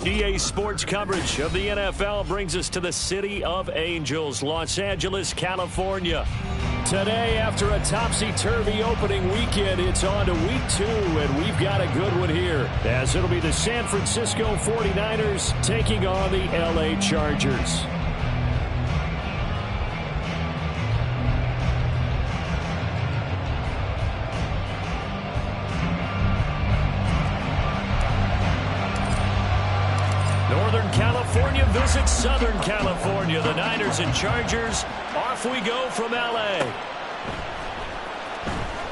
EA Sports coverage of the NFL brings us to the City of Angels, Los Angeles, California. Today, after a topsy-turvy opening weekend, it's on to week 2, and we've got a good one here, as it'll be the San Francisco 49ers taking on the LA Chargers. Northern California visits Southern California. The Niners and Chargers. Off we go from L.A.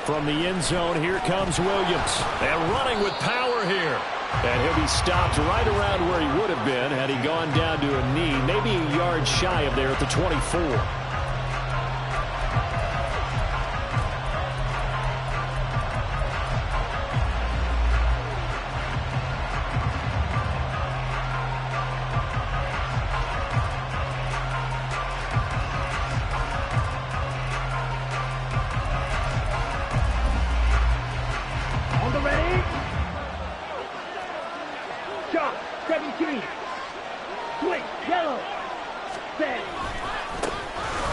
From the end zone, here comes Williams. And running with power here. And he'll be stopped right around where he would have been had he gone down to a knee, maybe a yard shy of there at the 24.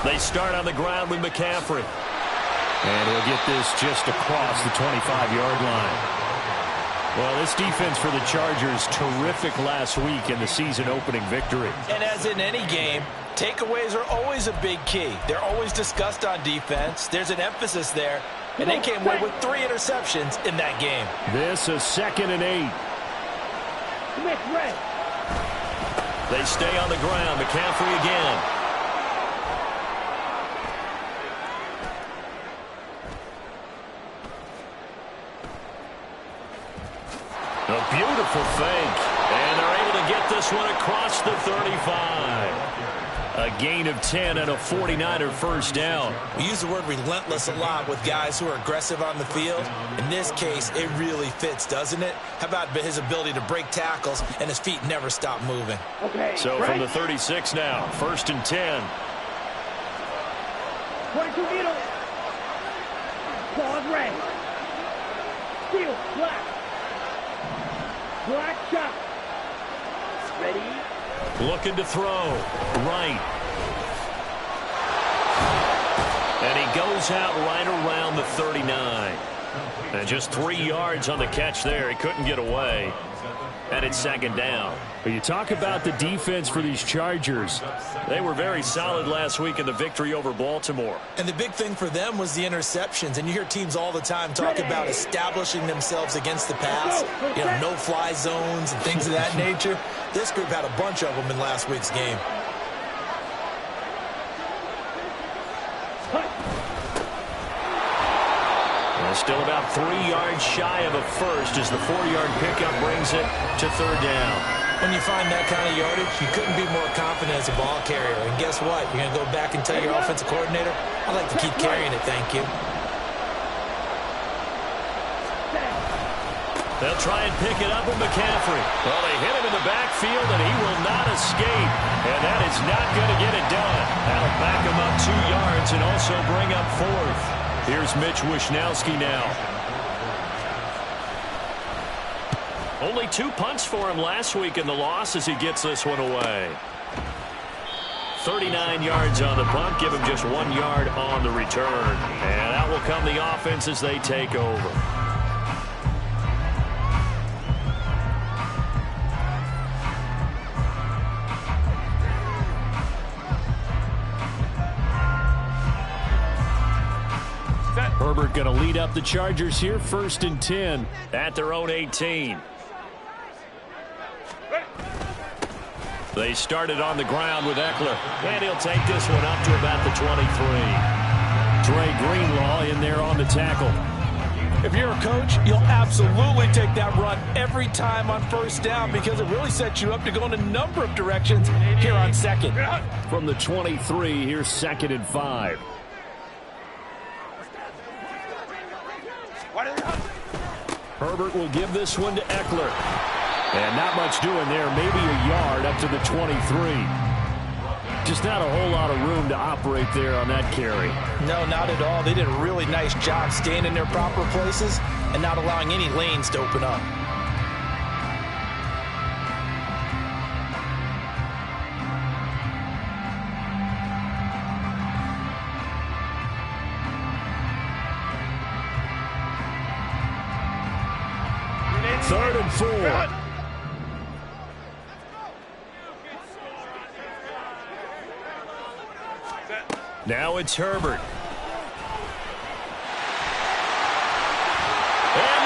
They start on the ground with McCaffrey. And he'll get this just across the 25-yard line. Well, this defense for the Chargers, terrific last week in the season-opening victory. And as in any game, takeaways are always a big key. They're always discussed on defense. There's an emphasis there. And they came away with 3 interceptions in that game. This is 2nd and 8. They stay on the ground. McCaffrey again. A beautiful fake. And they're able to get this one across the 35. A gain of 10 and a 49er first down. We use the word relentless a lot with guys who are aggressive on the field. In this case, it really fits, doesn't it? How about his ability to break tackles and his feet never stop moving? So from the 36 now, 1st and 10. 22 middle. Pause red. Steel, black. Black shot. Ready? Looking to throw. Right. And he goes out right around the 39. And just 3 yards on the catch there. He couldn't get away. And it's 2nd down. But you talk about the defense for these Chargers. They were very solid last week in the victory over Baltimore. And the big thing for them was the interceptions. And you hear teams all the time talk about establishing themselves against the pass. You know, no-fly zones and things of that nature. This group had a bunch of them in last week's game. Still about 3 yards shy of a first as the 4-yard pickup brings it to 3rd down. When you find that kind of yardage, you couldn't be more confident as a ball carrier. And guess what? You're going to go back and tell your offensive coordinator, I'd like to keep carrying it, thank you. They'll try and pick it up with McCaffrey. Well, they hit him in the backfield, and he will not escape. And that is not going to get it done. That'll back him up 2 yards and also bring up 4th. Here's Mitch Wishnowsky now. Only 2 punts for him last week in the loss as he gets this one away. 39 yards on the punt. Give him just 1 yard on the return. And out will come the offense as they take over. Herbert going to lead up the Chargers here, 1st and 10. At their own 18. They started on the ground with Eckler. And he'll take this one up to about the 23. Dre Greenlaw in there on the tackle. If you're a coach, you'll absolutely take that run every time on 1st down because it really sets you up to go in a number of directions here on 2nd. From the 23, here's 2nd and 5. Herbert will give this one to Eckler. And not much doing there. Maybe a yard up to the 23. Just not a whole lot of room to operate there on that carry. No, not at all. They did a really nice job staying in their proper places and not allowing any lanes to open up. 3rd and 4. Now it's Herbert. And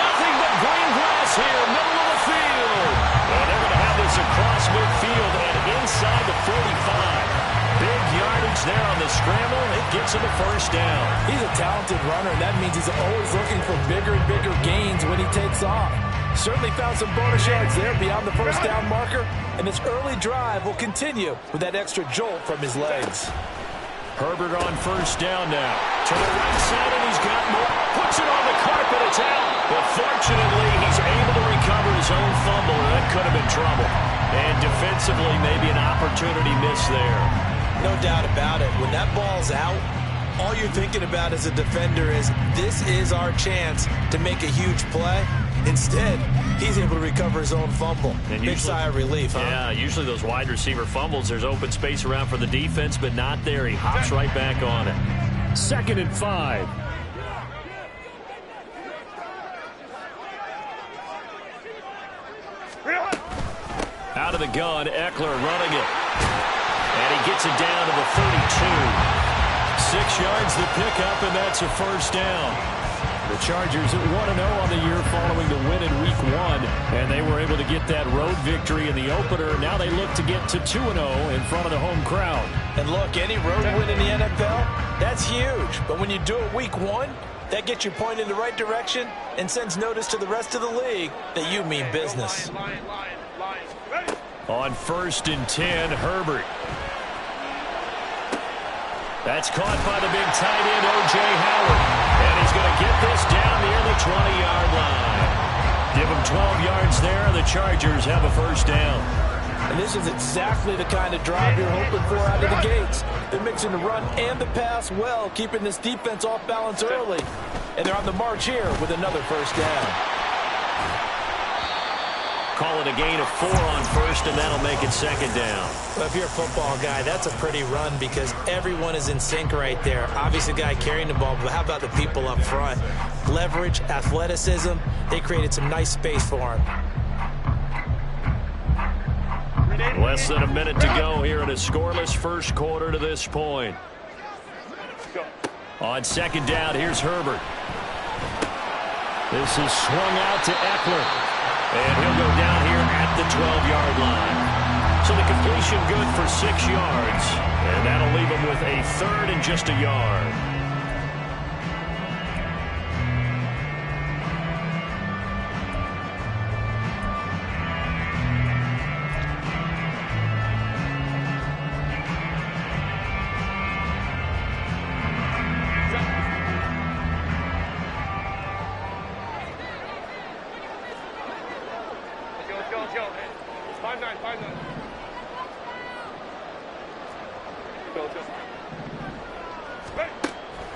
nothing but green grass here, middle of the field. And they're going to have this across midfield and inside the 45. Big yardage there on the scramble. It gets him a first down. He's a talented runner, and that means he's always looking for bigger and bigger gains when he takes off. Certainly found some bonus yards there beyond the first down marker, and this early drive will continue with that extra jolt from his legs. Herbert on first down now. To the right side, and he's got more. Puts it on the carpet. It's out. But fortunately, he's able to recover his own fumble. That could have been trouble. And defensively, maybe an opportunity miss there. No doubt about it. When that ball's out, all you're thinking about as a defender is, this is our chance to make a huge play. Instead, he's able to recover his own fumble. And big sigh of relief, huh? Yeah, usually those wide receiver fumbles, there's open space around for the defense, but not there. He hops right back on it. 2nd and 5. Out of the gun, Eckler running it. And he gets it down to the 32. 6 yards the pickup, and that's a first down. The Chargers at 1-0 on the year following the win in Week 1, and they were able to get that road victory in the opener. Now they look to get to 2-0 in front of the home crowd. And look, any road win in the NFL, that's huge. But when you do it Week 1, that gets you pointed in the right direction and sends notice to the rest of the league that you mean business. On 1st and 10, Herbert. That's caught by the big tight end, O.J. Howard. And he's going to get this down near the 20-yard line. Give him 12 yards there, and the Chargers have a first down. And this is exactly the kind of drive you're hoping for out of the gates. They're mixing the run and the pass well, keeping this defense off balance early. And they're on the march here with another first down. Call it a gain of 4 on first, and that'll make it 2nd down. Well, if you're a football guy, that's a pretty run because everyone is in sync right there. Obviously, the guy carrying the ball, but how about the people up front? Leverage, athleticism, they created some nice space for him. Less than a minute to go here in a scoreless first quarter to this point. On 2nd down, here's Herbert. This is swung out to Eckler. And he'll go down here at the 12-yard line. So the completion good for 6 yards. And that'll leave him with a 3rd and just a yard.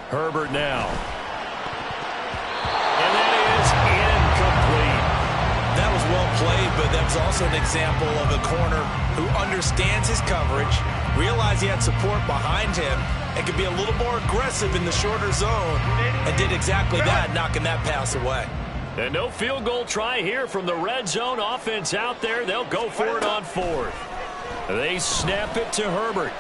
Herbert now. And that is incomplete. That was well played, but that was also an example of a corner who understands his coverage, realized he had support behind him, and could be a little more aggressive in the shorter zone, and did exactly that, knocking that pass away. And no field goal try here from the red zone offense out there. They'll go for it on 4th. They snap it to Herbert.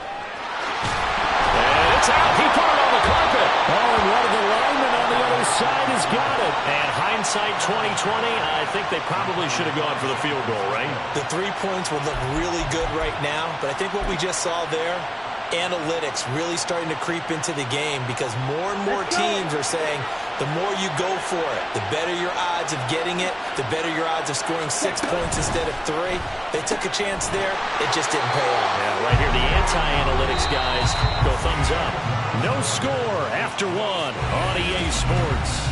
And it's out. He put it on the carpet. Oh, and one of the linemen on the other side has got it. And hindsight 2020, I think they probably should have gone for the field goal, right? The 3 points would look really good right now, but I think what we just saw there, analytics really starting to creep into the game because more and more teams are saying the more you go for it, the better your odds of getting it, the better your odds of scoring 6 points instead of 3. They took a chance there. It just didn't pay off. Yeah, right here, the anti-analytics guys go thumbs up. No score after 1 on EA Sports.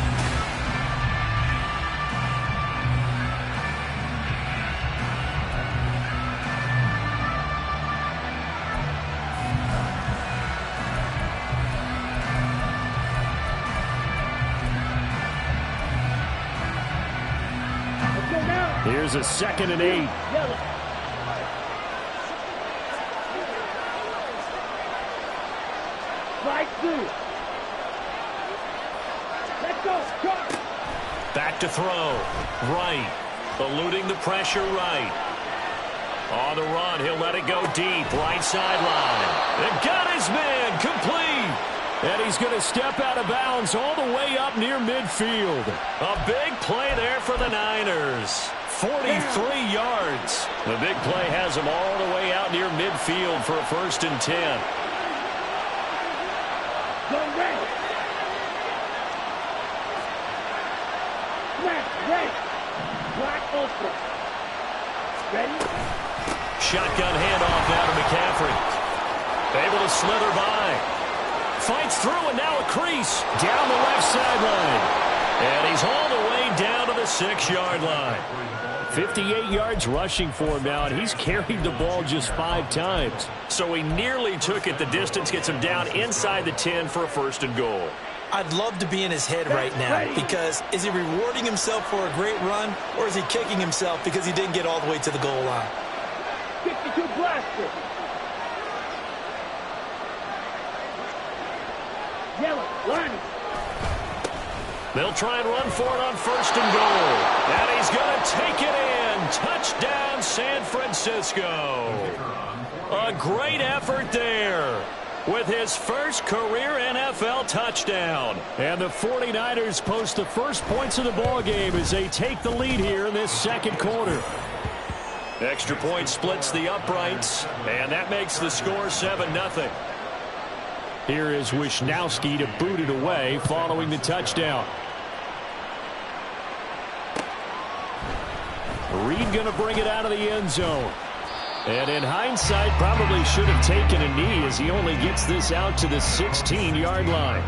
Here's a 2nd and 8. Right through. Let's go. Back to throw. Right. Eluding the pressure right. On the run, he'll let it go deep. Right sideline. And got his man complete. And he's going to step out of bounds all the way up near midfield. A big play there for the Niners. 43 yards. The big play has him all the way out near midfield for a 1st and 10. Go red. Left, right. Black open. Ready? Shotgun handoff now to McCaffrey. Able to slither by. Fights through and now a crease down the left sideline. And he's all the way down to the 6-yard line. 58 yards rushing for him now, and he's carried the ball just 5 times. So he nearly took it the distance, gets him down inside the 10 for a 1st and goal. I'd love to be in his head right now, because is he rewarding himself for a great run, or is he kicking himself because he didn't get all the way to the goal line? 52 blaster. Yellow, line. They'll try and run for it on 1st and goal. And he's going to take it in. Touchdown, San Francisco. A great effort there with his first career NFL touchdown. And the 49ers post the first points of the ball game as they take the lead here in this 2nd quarter. Extra point splits the uprights, and that makes the score 7-0. Here is Wisnowski to boot it away following the touchdown. Reed going to bring it out of the end zone. And in hindsight, probably should have taken a knee as he only gets this out to the 16-yard line.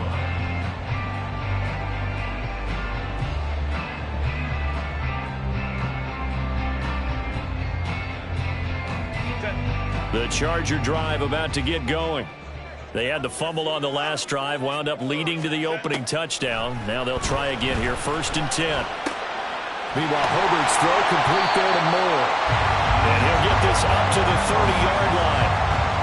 The Charger drive about to get going. They had the fumble on the last drive, wound up leading to the opening touchdown. Now they'll try again here, 1st and 10. Meanwhile, Herbert's throw complete there to Moore. And he'll get this up to the 30-yard line.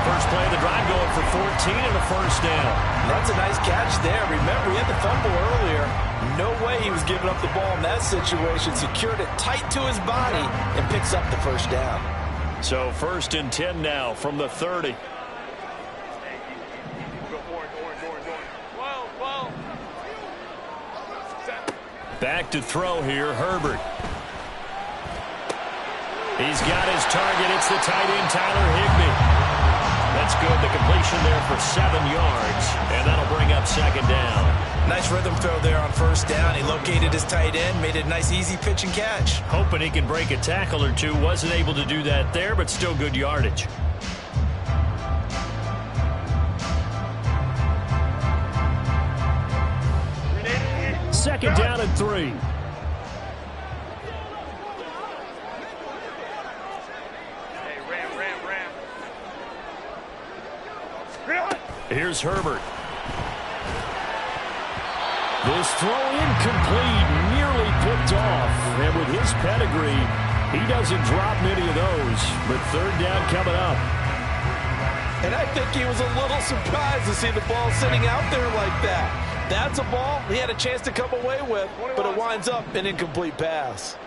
First play of the drive going for 14 and a 1st down. That's a nice catch there. Remember, he had the fumble earlier. No way he was giving up the ball in that situation. Secured it tight to his body and picks up the 1st down. So 1st and 10 now from the 30. Back to throw here, Herbert. He's got his target. It's the tight end, Tyler Higbee. That's good. The completion there for 7 yards, and that'll bring up 2nd down. Nice rhythm throw there on 1st down. He located his tight end, made it a nice, easy pitch and catch. Hoping he can break a tackle or two. Wasn't able to do that there, but still good yardage. Second down and 3. Hey, ram. Here's Herbert. This throw incomplete, nearly picked off. And with his pedigree, he doesn't drop many of those. But 3rd down coming up. And I think he was a little surprised to see the ball sitting out there like that. That's a ball he had a chance to come away with, but it winds up an incomplete pass.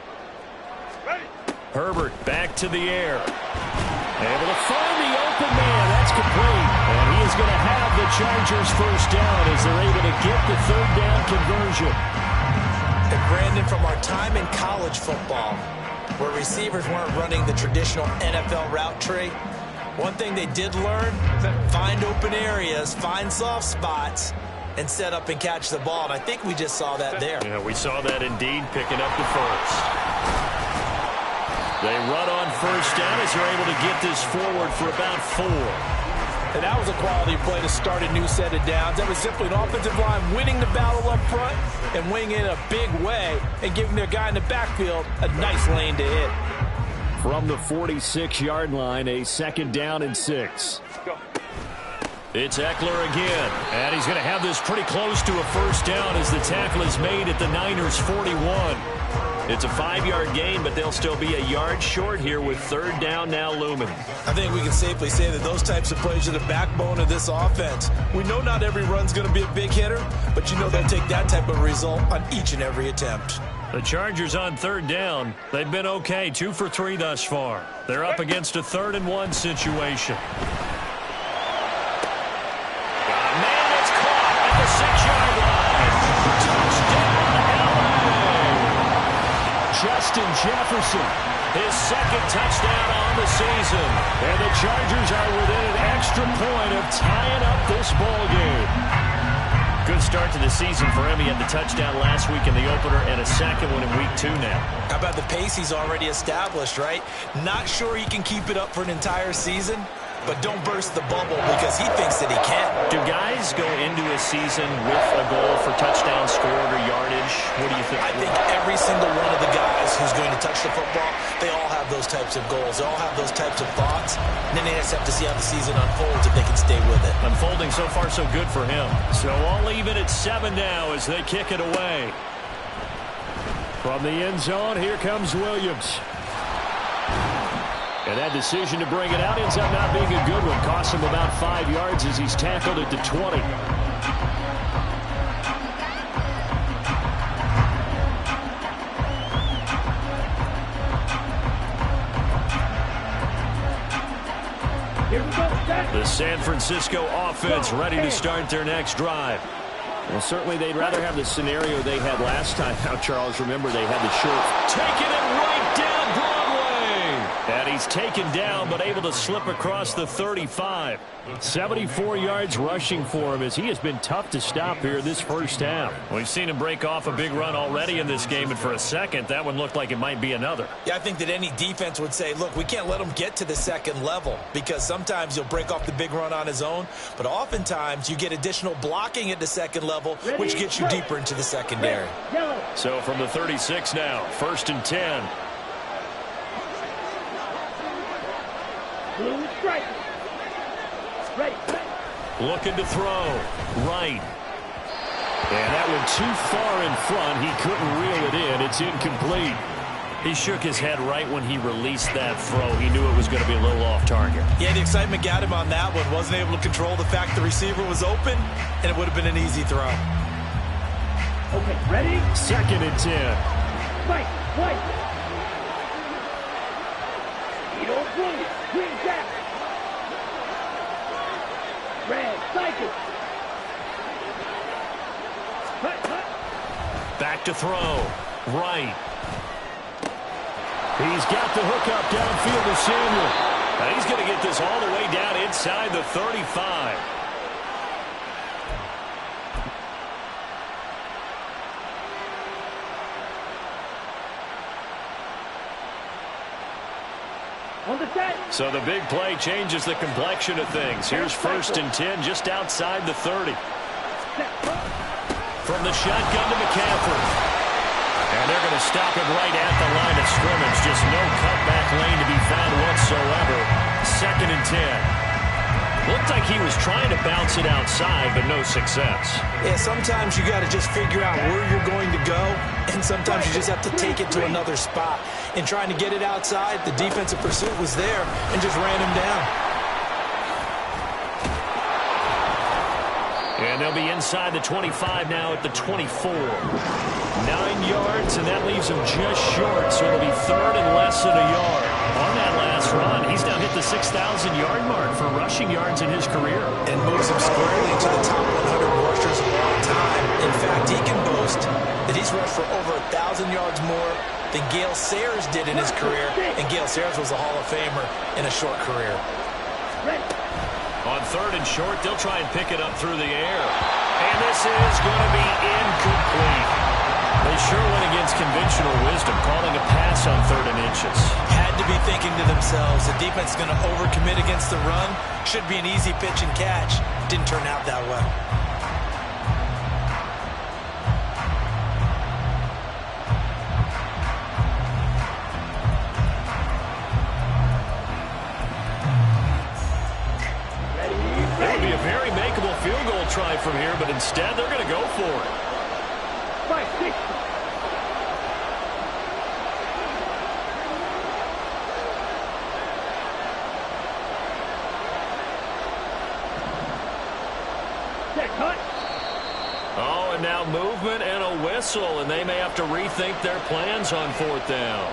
Herbert back to the air. Able to find the open man. That's complete. And he is going to have the Chargers 1st down as they're able to get the 3rd down conversion. And Brandon, from our time in college football, where receivers weren't running the traditional NFL route tree, one thing they did learn, find open areas, find soft spots, and set up and catch the ball. And I think we just saw that there. Yeah, we saw that indeed, picking up the 1st. They run on 1st down as they're able to get this forward for about 4. And that was a quality play to start a new set of downs. That was simply an offensive line winning the battle up front and winning it in a big way and giving their guy in the backfield a nice lane to hit. From the 46-yard line, a 2nd down and 6. It's Eckler again, and he's going to have this pretty close to a 1st down as the tackle is made at the Niners' 41. It's a 5-yard gain, but they'll still be a yard short here with third down now looming. I think we can safely say that those types of plays are the backbone of this offense. We know not every run's going to be a big hitter, but you know they'll take that type of result on each and every attempt. The Chargers on third down. They've been okay, 2 for 3 thus far. They're up against a 3rd-and-1 situation. Man, it's caught at the 6-yard line. Touchdown, LA! Justin Jefferson, his 2nd touchdown on the season. And the Chargers are within an extra point of tying up this ball game. Good start to the season for him. He had the touchdown last week in the opener and a 2nd one in week 2 now. How about the pace he's already established, right? Not sure he can keep it up for an entire season, but don't burst the bubble because he thinks that he can. Do guys go into a season with a goal for touchdown scored or yardage? What do you think? I think every single one of the guys who's going to touch the football, they all have those types of goals. They all have those types of thoughts. And then they just have to see how the season unfolds if they can stay with it. Unfolding so far so good for him. So all even at 7 now as they kick it away. From the end zone, here comes Williams. And that decision to bring it out ends up not being a good one. Costs him about 5 yards as he's tackled at the 20. The San Francisco offense ready to start their next drive. Well, certainly they'd rather have the scenario they had last time. Now, Charles, remember they had the short. Taking it right down Broadway. And he's taken down, but able to slip across the 35. 74 yards rushing for him as he has been tough to stop here this first half. We've seen him break off a big run already in this game, and for a second, that one looked like it might be another. Yeah, I think that any defense would say, look, we can't let him get to the 2nd level because sometimes he'll break off the big run on his own, but oftentimes you get additional blocking at the 2nd level, which gets you deeper into the secondary. So from the 36 now, 1st and 10. Blue strike. Ready. Looking to throw. Right. And that one too far in front. He couldn't reel it in. It's incomplete. He shook his head right when he released that throw. He knew it was going to be a little off target. Yeah, the excitement got him on that one. Wasn't able to control the fact the receiver was open, and it would have been an easy throw. Okay, ready? 2nd and 10. Fight, white. You don't swing it. Green jack. Red, cycle. Cut. Back to throw. Right. He's got the hook up downfield to Samuel. And he's going to get this all the way down inside the 35. On the set. So the big play changes the complexion of things. Here's 1st and 10 just outside the 30. From the shotgun to McCaffrey. And they're going to stop him right at the line of scrimmage. Just no cutback lane to be found whatsoever. 2nd and 10. Looked like he was trying to bounce it outside, but no success. Yeah, sometimes you got to just figure out where you're going to go, and sometimes you just have to take it to another spot. In trying to get it outside, the defensive pursuit was there and just ran him down. And they'll be inside the 25 now at the 24. 9 yards, and that leaves him just short, so it'll be 3rd and less than a yard. On that last run, he's now hit the 6,000-yard mark for rushing yards in his career. And moves him squarely into the top 100 rushers of all time. In fact, he can boast that he's rushed for over 1,000 yards more than Gale Sayers did in his career. And Gale Sayers was a Hall of Famer in a short career. On 3rd and short, they'll try and pick it up through the air. And this is going to be incomplete. They sure went against conventional wisdom, calling a pass on 3rd and inches. Had to be thinking to themselves, the defense is going to overcommit against the run. Should be an easy pitch and catch. Didn't turn out that way. It would be a very makeable field goal try from here, but instead they're going to go for it. 5-6. Cut. Oh, and now movement and a whistle, and they may have to rethink their plans on fourth down.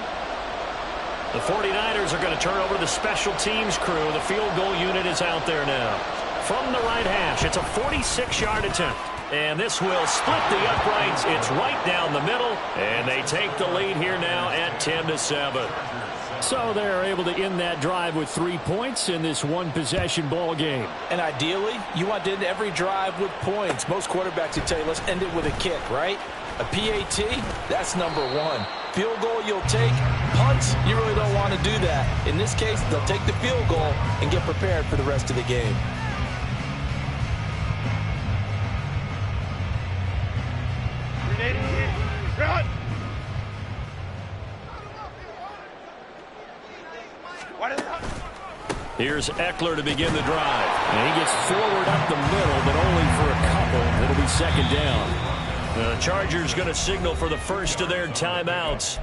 The 49ers are going to turn over to the special teams crew. The field goal unit is out there now. From the right hash, it's a 46-yard attempt. And this will split the uprights. It's right down the middle, and they take the lead here now at 10-7. So they're able to end that drive with 3 points in this one-possession ball game. And ideally, you want to end every drive with points. Most quarterbacks would tell you, let's end it with a kick, right? A PAT, that's number one. Field goal you'll take. Punts, you really don't want to do that. In this case, they'll take the field goal and get prepared for the rest of the game. Here's Eckler to begin the drive. And he gets forward up the middle, but only for a couple. It'll be second down. The Chargers going to signal for the first of their timeouts,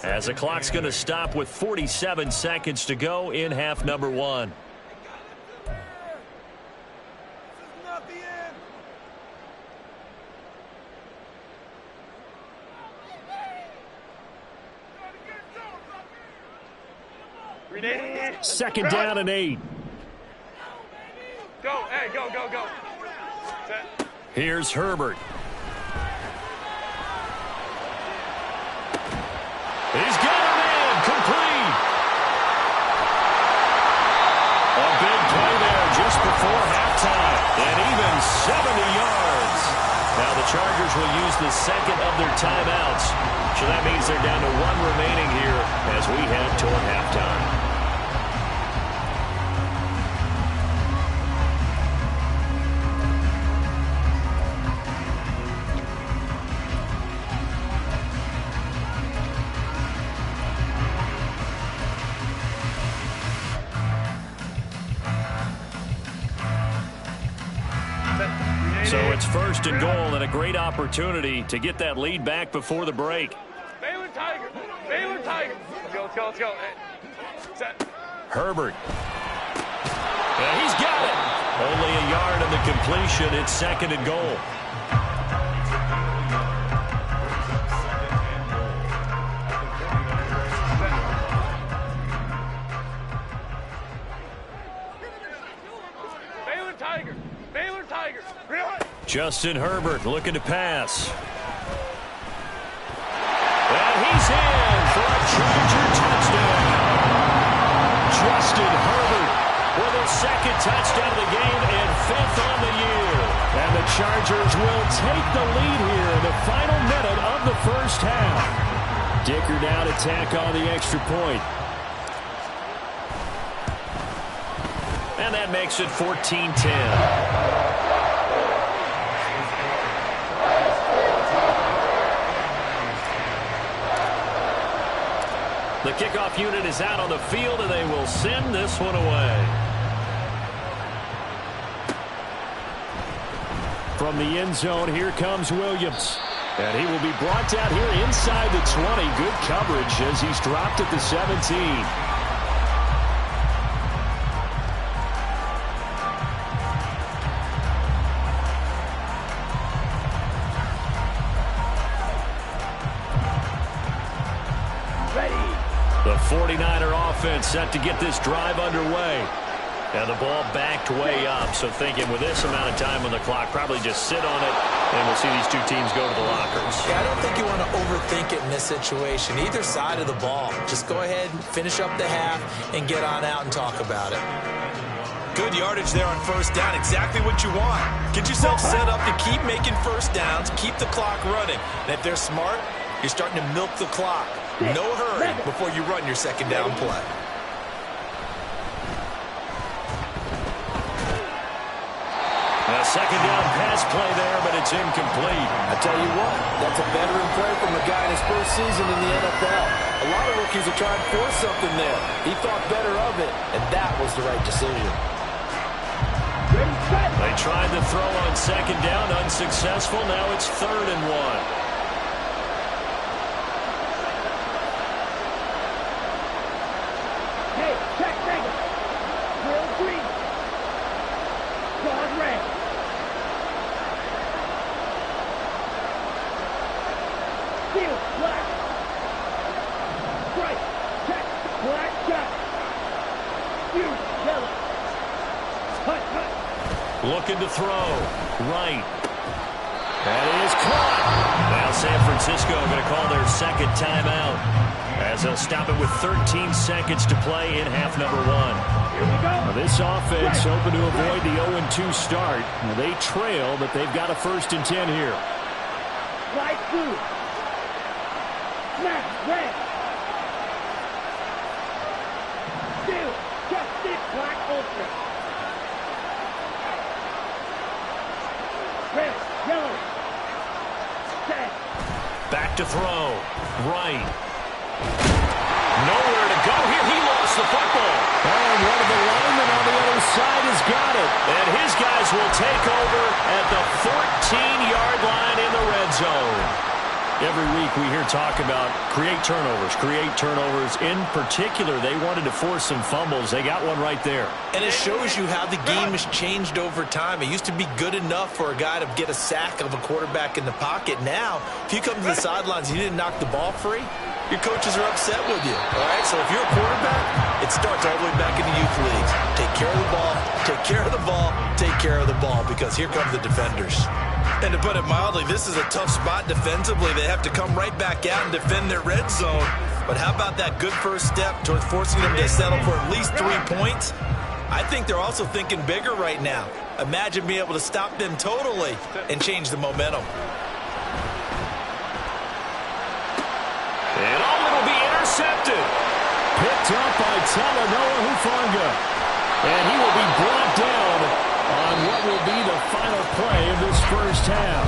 as the clock's going to stop with 47 seconds to go in half number one. Second down and 8. Go, hey, go. Set. Here's Herbert. He's got a man, complete. A big play there just before halftime, and even 70 yards. Now the Chargers will use the second of their timeouts, so that means they're down to one remaining here as we head toward halftime. So it's first and goal, and a great opportunity to get that lead back before the break. Baylor Tiger. Let's go. Hey. Set. Herbert. And he's got it. Only a yard in the completion. It's second and goal. Baylor Tiger. Justin Herbert looking to pass. And he's in for a Charger touchdown. Justin Herbert with his second touchdown of the game and fifth on the year. And the Chargers will take the lead here in the final minute of the first half. Dicker now to tack on the extra point. And that makes it 14-10. The kickoff unit is out on the field, and they will send this one away. From the end zone, here comes Williams. And he will be brought down here inside the 20. Good coverage as he's dropped at the 17. The 49er offense set to get this drive underway. And the ball backed way up, so thinking with this amount of time on the clock, probably just sit on it, and we'll see these two teams go to the lockers. Yeah, I don't think you want to overthink it in this situation. Either side of the ball. Just go ahead, finish up the half, and get on out and talk about it. Good yardage there on first down. Exactly what you want. Get yourself set up to keep making first downs, keep the clock running. And if they're smart, you're starting to milk the clock. No hurry before you run your second down play. A second down pass play there, but it's incomplete. I tell you what, that's a veteran play from a guy in his first season in the NFL. A lot of rookies are trying to force something there. He thought better of it, and that was the right decision. They tried to throw on second down, unsuccessful. Now it's 3rd and 1. Yellow. Hut, hut. Looking to throw. Right. That is caught. Now San Francisco going to call their second timeout as they'll stop it with 13 seconds to play in half number 1. Here we go. Now this offense hoping to avoid the 0-2 start. Now they trail, but they've got a 1st and 10 here. Slide through. Snap. Red. Still. Just it. Black ultra. Red. Yellow. Set. Back to throw. Right. Nowhere to go here. He lost the football. And one of the linemen on the other side has got it. And his guys will take over at the 14-yard line in the red zone. Every week we hear talk about create turnovers. In particular, they wanted to force some fumbles. They got one right there. And it shows you how the game has changed over time. It used to be good enough for a guy to get a sack of a quarterback in the pocket. Now, if you come to the sidelines and you didn't knock the ball free, your coaches are upset with you. All right, so if you're a quarterback, it starts all the way back in the youth leagues. Take care of the ball, take care of the ball, take care of the ball, because here come the defenders. And to put it mildly, this is a tough spot defensively. They have to come right back out and defend their red zone. But how about that good first step towards forcing them to settle for at least 3 points? I think they're also thinking bigger right now. Imagine being able to stop them totally and change the momentum. And it'll be intercepted. Picked up by Talanoa Hufanga. And he will be brought down on what will be the final play of this first half.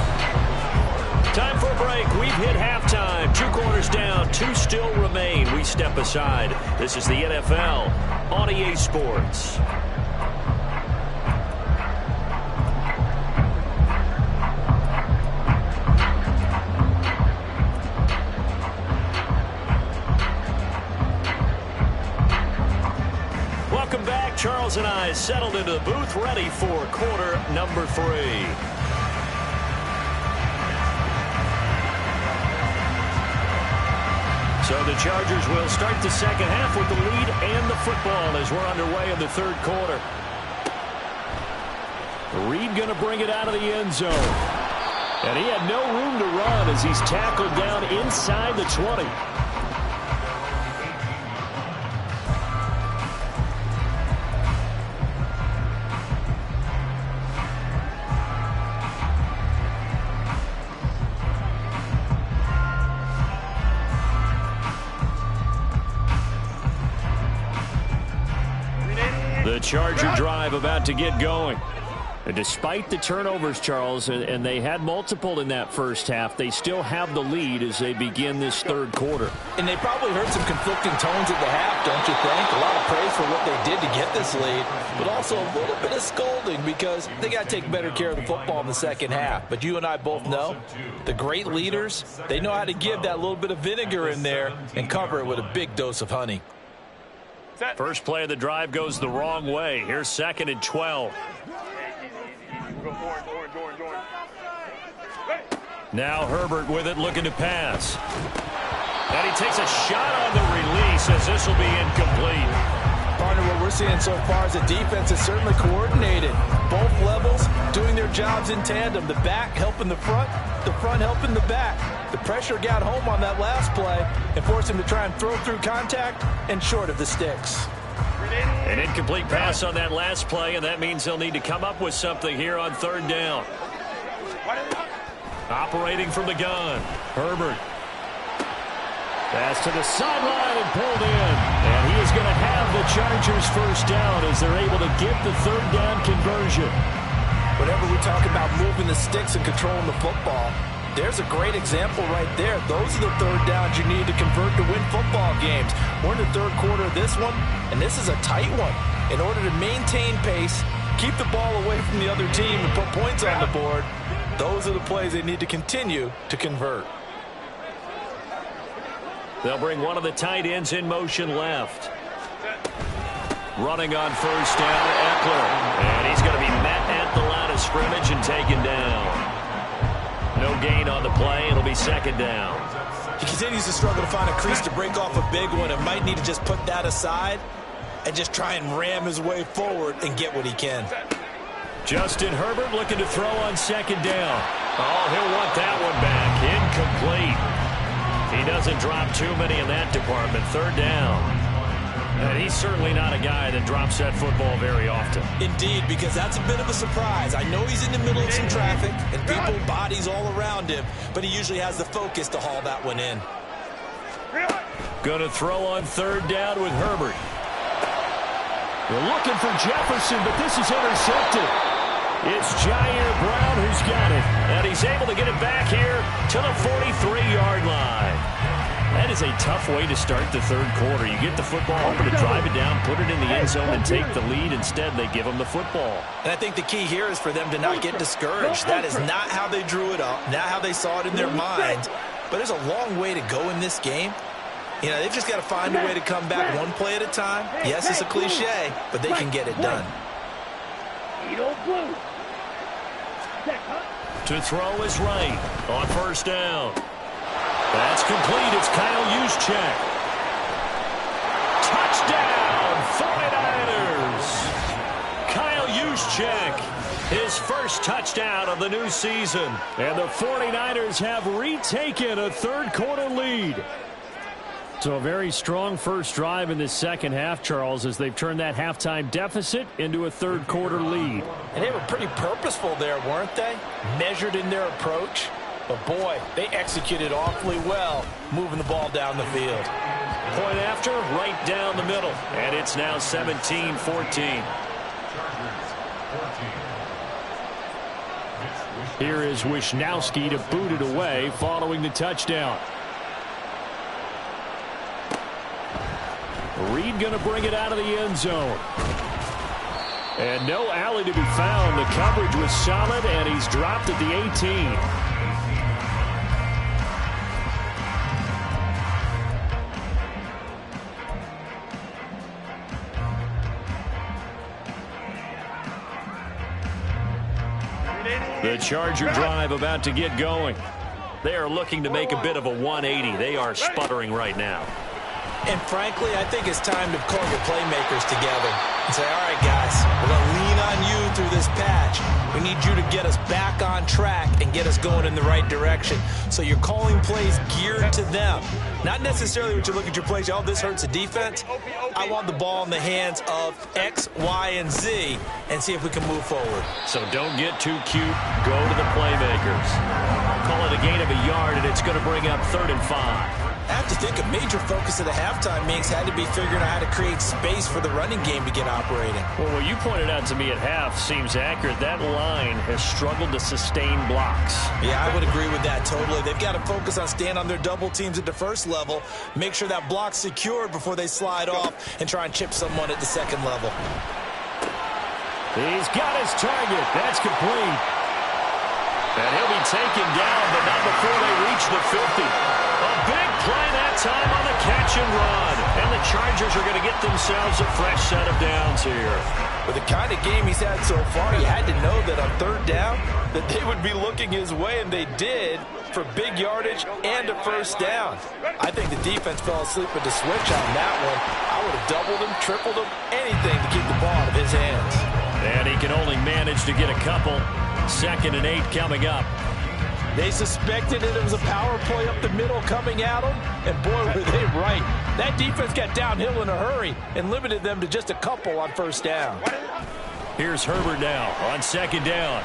Time for a break. We've hit halftime. 2 quarters down, 2 still remain. We step aside. This is the NFL on EA Sports. Welcome back. Charles and I settled into the booth, ready for quarter number 3. So the Chargers will start the second half with the lead and the football as we're underway in the 3rd quarter. Reed going to bring it out of the end zone. And he had no room to run as he's tackled down inside the 20. The Charger drive about to get going. And despite the turnovers, Charles, and they had multiple in that first half, they still have the lead as they begin this 3rd quarter. And they probably heard some conflicting tones at the half, don't you think? A lot of praise for what they did to get this lead, but also a little bit of scolding because they got to take better care of the football in the second half. But you and I both know the great leaders, they know how to give that little bit of vinegar in there and cover it with a big dose of honey. First play of the drive goes the wrong way. Here's 2nd and 12. Now Herbert with it, looking to pass. And he takes a shot on the release as this will be incomplete. Partner, what we're seeing so far is the defense is certainly coordinated. Both levels doing their jobs in tandem. The back helping the front helping the back. The pressure got home on that last play and forced him to try and throw through contact and short of the sticks. An incomplete pass on that last play, and that means they'll need to come up with something here on 3rd down. Operating from the gun, Herbert. Pass to the sideline and pulled in. And he is going to have the Chargers first down as they're able to get the 3rd down conversion. Whenever we talk about moving the sticks and controlling the football, there's a great example right there. Those are the 3rd downs you need to convert to win football games. We're in the 3rd quarter of this one, and this is a tight one. In order to maintain pace, keep the ball away from the other team, and put points on the board, those are the plays they need to continue to convert. They'll bring one of the tight ends in motion left. Running on first down, Eckler. And he's going to be met at the line of scrimmage and taken down. No gain on the play. It'll be 2nd down. He continues to struggle to find a crease to break off a big one and might need to just put that aside and just try and ram his way forward and get what he can. Justin Herbert looking to throw on second down. Oh, he'll want that one back. Incomplete. He doesn't drop too many in that department. Third down. And he's certainly not a guy that drops that football very often. Indeed, because that's a bit of a surprise. I know he's in the middle of some traffic and people, bodies all around him, but he usually has the focus to haul that one in. Going to throw on third down with Herbert. They're looking for Jefferson, but this is intercepted. It's Jair Brown who's got it, and he's able to get it back here to the 43-yard line. That is a tough way to start the third quarter. You get the football, hoping to drive it down, put it in the end zone, and take the lead. Instead, they give them the football. And I think the key here is for them to not get discouraged. That is not how they drew it up, not how they saw it in their minds. But there's a long way to go in this game. You know, they've just got to find a way to come back one play at a time. Yes, it's a cliche, but they can get it done. To throw is right on first down. That's complete. It's Kyle Juszczyk. Touchdown, 49ers. Kyle Juszczyk, his first touchdown of the new season. And the 49ers have retaken a third quarter lead. So a very strong first drive in the second half, Charles, as they've turned that halftime deficit into a third quarter lead. And they were pretty purposeful there, weren't they? Measured in their approach. But, boy, they executed awfully well moving the ball down the field. Point after, right down the middle. And it's now 17-14. Here is Wisnowski to boot it away following the touchdown. Reed going to bring it out of the end zone. And no alley to be found. The coverage was solid, and he's dropped at the 18. The Charger drive about to get going. They are looking to make a bit of a 180. They are sputtering right now. And frankly, I think it's time to call your playmakers together and say, all right, guys, we're going to lean on you through this patch. We need you to get us back on track and get us going in the right direction. So you're calling plays geared to them. Not necessarily what you look at your plays, oh, this hurts the defense. I want the ball in the hands of X, Y, and Z and see if we can move forward. So don't get too cute. Go to the playmakers. Call it a gain of a yard, and it's going to bring up 3rd and 5. I have to think a major focus of the halftime meetings had to be figuring out how to create space for the running game to get operating. Well, what you pointed out to me at half seems accurate. That line has struggled to sustain blocks. Yeah, I would agree with that totally. They've got to focus on staying on their double teams at the first level, make sure that block's secured before they slide off and try and chip someone at the second level. He's got his target. That's complete. And he'll be taken down, but not before they reach the 50. A big play that time on the catch and run. And the Chargers are going to get themselves a fresh set of downs here. With the kind of game he's had so far, you had to know that on third down that they would be looking his way, and they did, for big yardage and a first down. I think the defense fell asleep at the switch on that one. I would have doubled him, tripled him, anything to keep the ball out of his hands. And he can only manage to get a couple. 2nd and 8 coming up. They suspected it was a power play up the middle coming at them, and boy, were they right. That defense got downhill in a hurry and limited them to just a couple on first down. Here's Herbert now on 2nd down.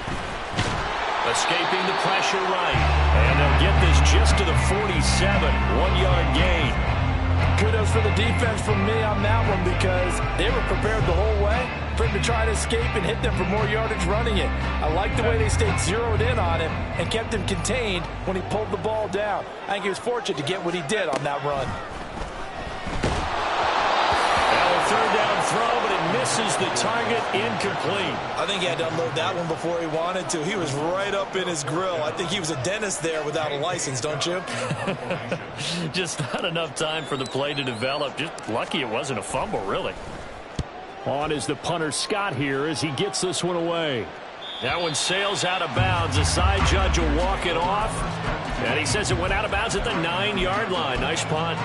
Escaping the pressure right. And they'll get this just to the 47. 1-yard gain. Kudos for the defense from me on that one because they were prepared the whole way for him to try to escape and hit them for more yardage running it. I like the way they stayed zeroed in on him and kept him contained when he pulled the ball down. I think he was fortunate to get what he did on that run. Now a 3rd down throw, but it misses the target. Incomplete. I think he had to unload that one before he wanted to. He was right up in his grill. I think he was a dentist there without a license, don't you? Just not enough time for the play to develop. Just lucky it wasn't a fumble, really. On is the punter Scott here as he gets this one away. That one sails out of bounds. The side judge will walk it off. And he says it went out of bounds at the 9-yard line. Nice punt.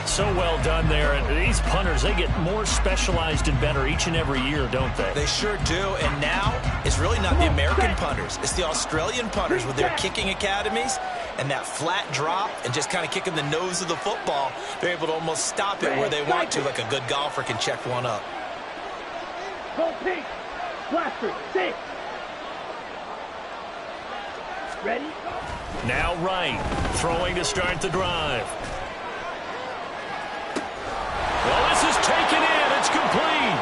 So well done there. And these punters, they get more specialized and better each and every year, don't they? They sure do. And now it's really not the American punters. It's the Australian punters with their kicking academies and that flat drop and just kind of kicking the nose of the football. They're able to almost stop it where they want to, like a good golfer can check one up. Go pink. Blaster, 6. Ready? Now right. Throwing to start the drive. Well, this is taken in. It's complete.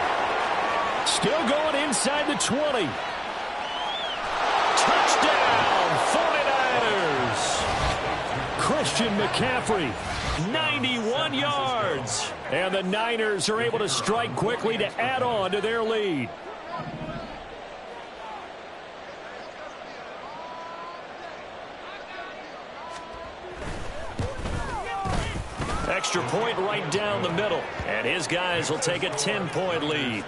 Still going inside the 20. Touchdown, 49ers. Christian McCaffrey, 91 yards. And the Niners are able to strike quickly to add on to their lead. Extra point right down the middle. And his guys will take a 10-point lead.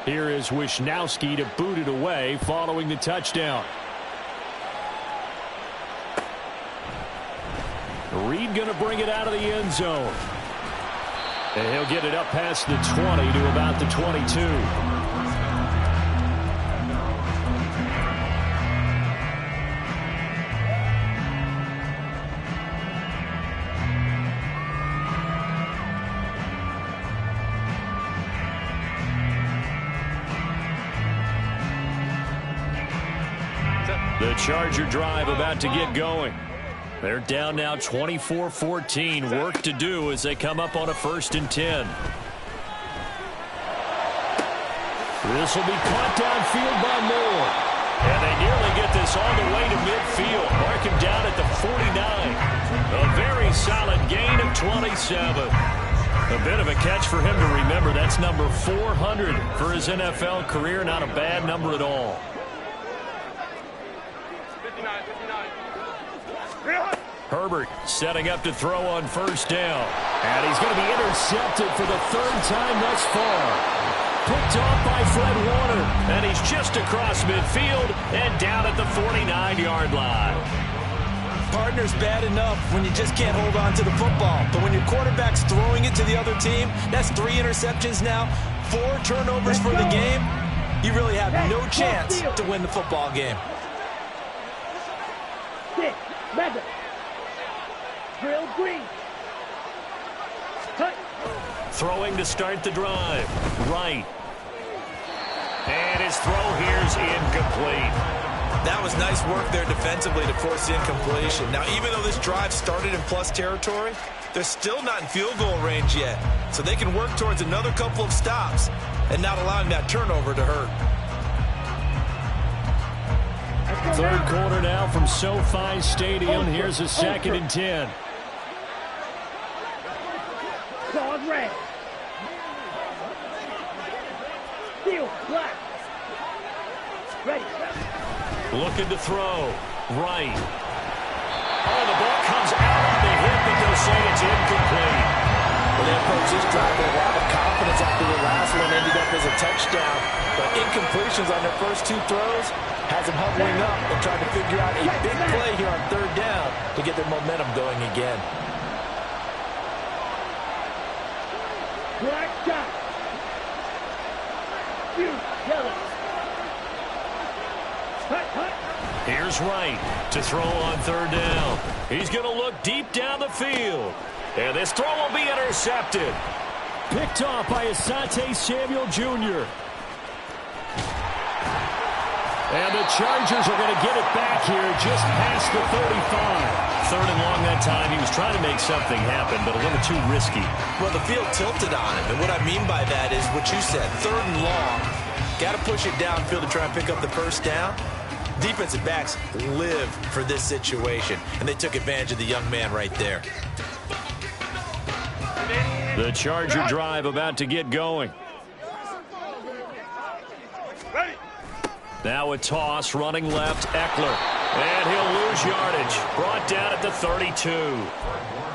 Here is Wishnowski to boot it away following the touchdown. Reed going to bring it out of the end zone. And he'll get it up past the 20 to about the 22. The Charger drive about to get going. They're down now 24-14. Work to do as they come up on a 1st and 10. This will be caught downfield by Moore. And they nearly get this all the way to midfield. Mark him down at the 49. A very solid gain of 27. A bit of a catch for him to remember. That's number 400 for his NFL career. Not a bad number at all. Herbert setting up to throw on 1st down. And he's going to be intercepted for the 3rd time thus far. Picked off by Fred Warner. And he's just across midfield and down at the 49-yard line. Partner's bad enough when you just can't hold on to the football. But when your quarterback's throwing it to the other team, that's 3 interceptions now, 4 turnovers for the game. You really have no chance to win the football game. 6, Mega. Drill green. Cut. Throwing to start the drive. Right. And his throw here's incomplete. That was nice work there defensively to force the incompletion. Now, even though this drive started in plus territory, they're still not in field goal range yet. So they can work towards another couple of stops and not allowing that turnover to hurt. 3rd quarter now from SoFi Stadium. Here's a 2nd and 10. Claws red. Steel black. Ready. Looking to throw. Right. Oh, the ball comes out on the hit, but they'll say it's incomplete. Well, they approached this drive with a lot of confidence after the last one ended up as a touchdown. But incompletions on their first 2 throws has them hovering up and trying to figure out a big play here on 3rd down to get their momentum going again. Black shot. Yellow. Cut. Here's Wright to throw on 3rd down. He's going to look deep down the field. And this throw will be intercepted. Picked off by Asante Samuel Jr. And the Chargers are going to get it back here just past the 35. 3rd and long that time. He was trying to make something happen, but a little too risky. Well, the field tilted on him, and what I mean by that is what you said, 3rd and long. Got to push it downfield to try and pick up the 1st down. Defensive backs live for this situation, and they took advantage of the young man right there. The Charger drive about to get going. Ready. Now a toss, running left, Eckler. And he'll lose yardage. Brought down at the 32.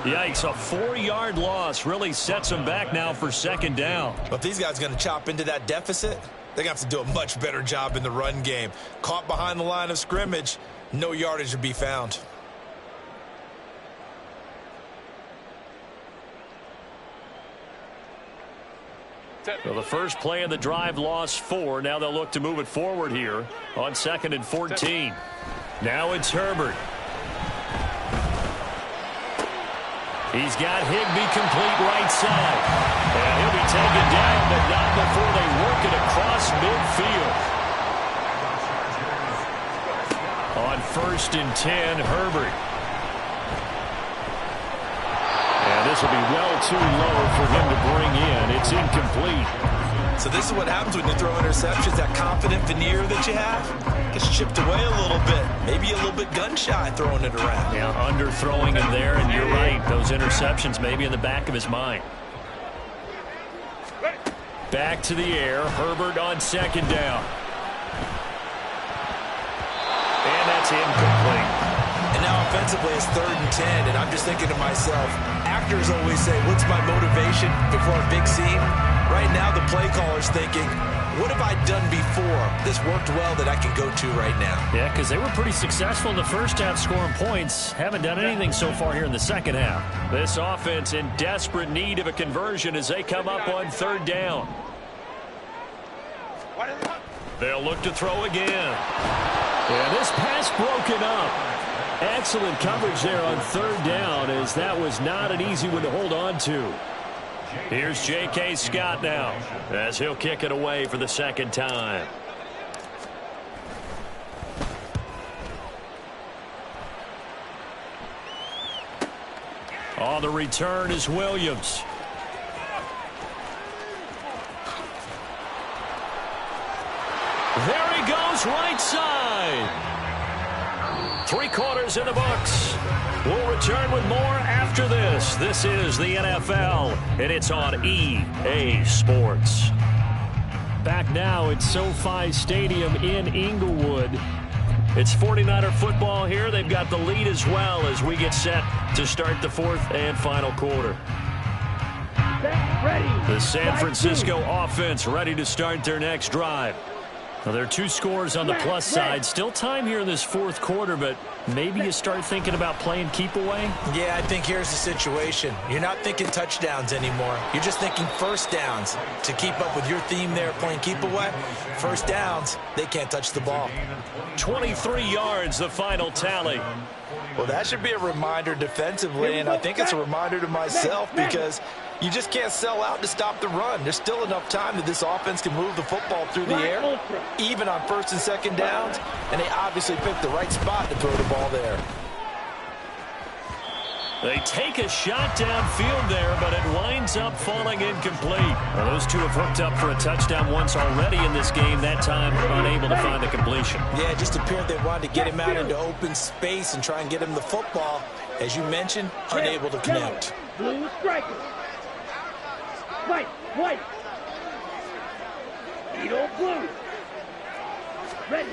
Yikes, a 4-yard loss really sets him back now for 2nd down. But if these guys are going to chop into that deficit, They're going to have to do a much better job in the run game. Caught behind the line of scrimmage, no yardage to be found. Well, the first play of the drive lost 4. Now they'll look to move it forward here on 2nd and 14. Now it's Herbert. He's got Higbee complete right side. And he'll be taken down, but not before they work it across midfield. On 1st and 10, Herbert. And this will be well too low for him to bring in. It's incomplete. So this is what happens when you throw interceptions. That confident veneer that you have gets chipped away a little bit. Maybe a little bit gun-shy throwing it around. Yeah, underthrowing him there, and you're right. Those interceptions maybe in the back of his mind. Back to the air. Herbert on 2nd down. And that's incomplete. And now offensively it's 3rd and 10, and I'm just thinking to myself, actors always say, what's my motivation before a big scene? Right now the play caller's thinking, what have I done before? This worked well that I can go to right now. Yeah, because they were pretty successful in the first half scoring points. Haven't done anything so far here in the second half. This offense in desperate need of a conversion as they come up on 3rd down. They'll look to throw again. And this pass broken up. Excellent coverage there on 3rd down, as that was not an easy one to hold on to. Here's J.K. Scott now, as he'll kick it away for the 2nd time. On the return is Williams. There he goes, right side. 3/4 in the books. We'll return with more after this. This is the NFL, and it's on EA Sports. Back now at SoFi Stadium in Inglewood. It's 49er football here. They've got the lead as well as we get set to start the 4th and final quarter. The San Francisco offense ready to start their next drive. Well, there are 2 scores on the plus side. Still time here in this 4th quarter, but maybe you start thinking about playing keep away? Yeah, I think here's the situation. You're not thinking touchdowns anymore. You're just thinking first downs. To keep up with your theme there, playing keep away, first downs, they can't touch the ball. 23 yards, the final tally. Well, that should be a reminder defensively, and I think it's a reminder to myself because you just can't sell out to stop the run. There's still enough time that this offense can move the football through the air, even on 1st and 2nd downs, and they obviously picked the right spot to throw the ball there. They take a shot downfield there, but it winds up falling incomplete. Well, those 2 have hooked up for a touchdown once already in this game, that time unable to find the completion. Yeah, it just appeared they wanted to get him out into open space and try and get him the football. As you mentioned, unable to connect. Blue striker. White, white. Beetle blue. Ready.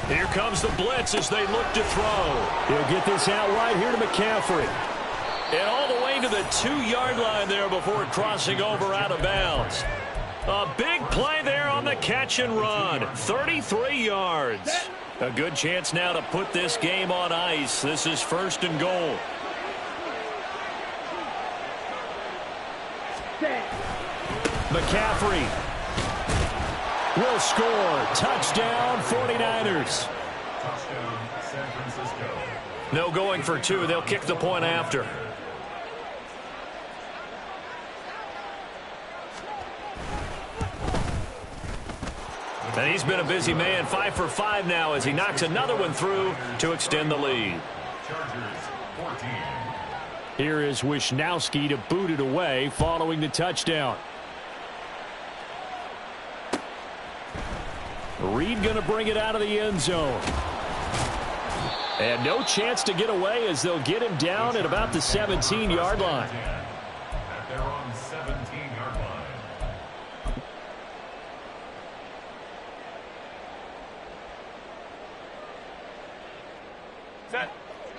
Here comes the blitz as they look to throw. He'll get this out right here to McCaffrey. And all the way to the 2-yard line there before crossing over out of bounds. A big play there on the catch and run. 33 yards. A good chance now to put this game on ice. This is 1st and goal. McCaffrey will score. Touchdown, 49ers. No going for 2. They'll kick the point after. And he's been a busy man. 5 for 5 now as he knocks another one through to extend the lead. Here is Wisnowski to boot it away following the touchdown. Reed going to bring it out of the end zone. And no chance to get away as they'll get him down at about the 17-yard line. They're on 17-yard line. Set.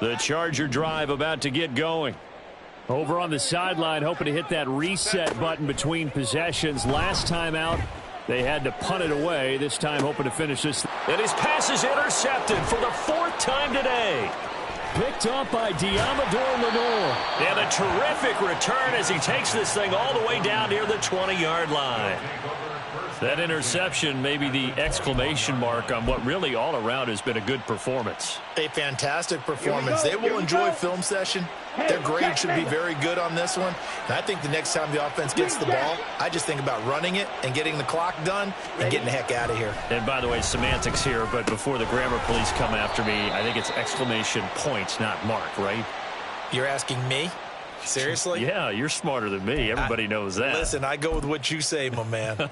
The Charger drive about to get going. Over on the sideline, hoping to hit that reset button between possessions. Last time out, They had to punt it away, this time hoping to finish this. And his pass is intercepted for the 4th time today. Picked up by Diamador Lenore. And a terrific return as he takes this thing all the way down near the 20-yard line. That interception may be the exclamation mark on what really all around has been a good performance. A fantastic performance. They will enjoy film session. Their grade should be very good on this one. And I think the next time the offense gets the ball, I just think about running it and getting the clock done and getting the heck out of here. And by the way, semantics here, but before the grammar police come after me, I think it's exclamation point, not mark, right? You're asking me? Seriously? Yeah, you're smarter than me. Everybody knows that. Listen, I go with what you say, my man.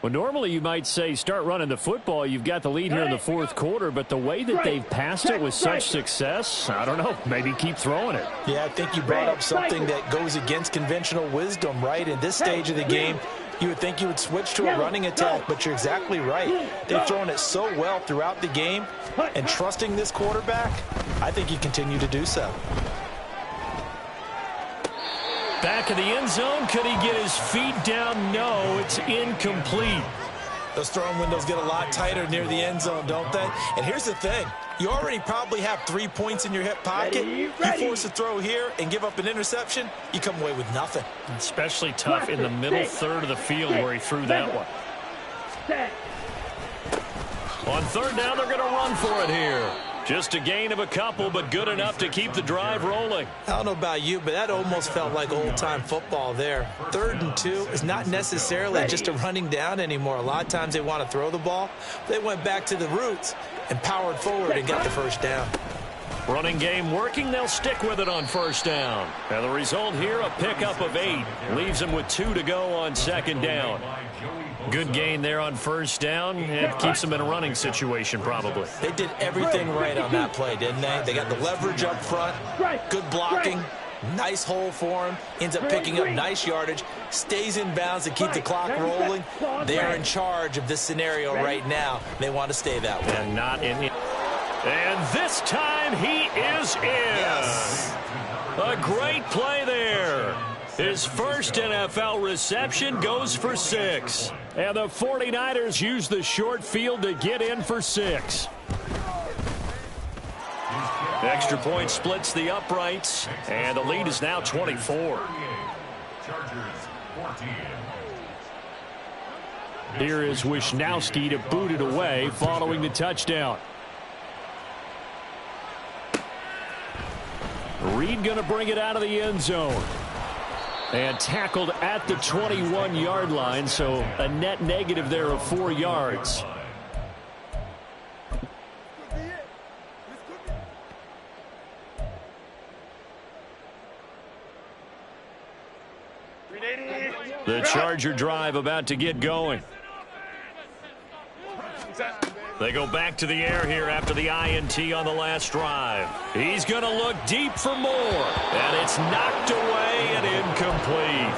Well, normally you might say start running the football. You've got the lead here in the 4th quarter, but the way that they've passed it with such success, I don't know, maybe keep throwing it. Yeah, I think you brought up something that goes against conventional wisdom, right? In this stage of the game, you would think you would switch to a running attack, but you're exactly right. They've thrown it so well throughout the game, and trusting this quarterback, I think you continue to do so. Back of the end zone. Could he get his feet down? No, it's incomplete. Those throwing windows get a lot tighter near the end zone, don't they? And here's the thing. You already probably have 3 points in your hip pocket. You force a throw here and give up an interception, you come away with nothing. Especially tough in the middle third of the field where he threw that one. On 3rd down, they're going to run for it here. Just a gain of a couple, but good enough to keep the drive rolling. I don't know about you, but that almost felt like old-time football there. 3rd and 2 is not necessarily just a running down anymore. A lot of times they want to throw the ball. They went back to the roots and powered forward and got the 1st down. Running game working. They'll stick with it on 1st down. And the result here, a pickup of 8. Leaves them with 2 to go on 2nd down. Good gain there on 1st down. It keeps them in a running situation probably. They did everything right on that play, didn't they? They got the leverage up front, good blocking, nice hole for him, ends up picking up nice yardage, stays in bounds to keep the clock rolling. They're in charge of this scenario right now. They want to stay that way. And not in it. And this time he is in. Yes. A great play there. His first NFL reception goes for 6. And the 49ers use the short field to get in for 6. Extra point splits the uprights, and the lead is now 24. Here is Wisnowski to boot it away following the touchdown. Reed going to bring it out of the end zone. And tackled at the 21-yard line, so a net negative there of 4 yards. The Charger drive about to get going. They go back to the air here after the INT on the last drive. He's going to look deep for more. And it's knocked away and incomplete.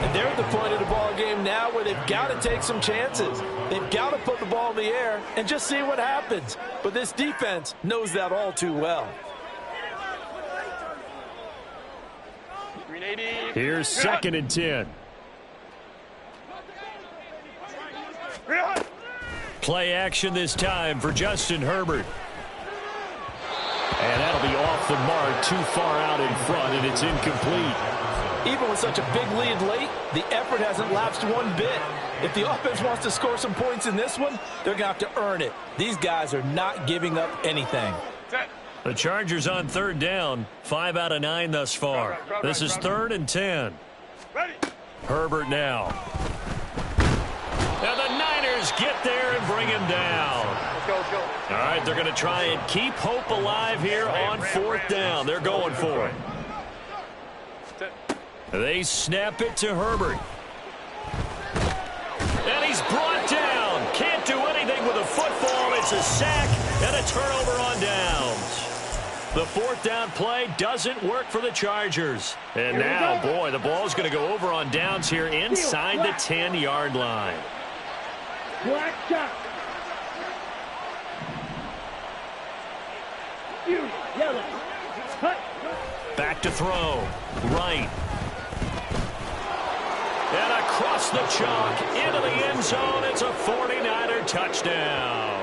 And they're at the point of the ball game now where they've got to take some chances. They've got to put the ball in the air and just see what happens. But this defense knows that all too well. Here's 2nd and 10. Play action this time for Justin Herbert. And that'll be off the mark, too far out in front, and it's incomplete. Even with such a big lead late, the effort hasn't lapsed one bit. If the offense wants to score some points in this one, they're going to have to earn it. These guys are not giving up anything. The Chargers on 3rd down, 5 out of 9 thus far. This is 3rd and 10. Herbert now. And the Niners get there and bring him down. Let's go. All right, they're going to try and keep hope alive here on 4th down. They're going for it. They snap it to Herbert. And he's brought down. Can't do anything with a football. It's a sack and a turnover on downs. The 4th down play doesn't work for the Chargers. And now, boy, the ball's going to go over on downs here inside the 10-yard line. Black shot. Yellow. Cut. Back to throw. Right. And across the chalk, into the end zone, it's a 49er touchdown.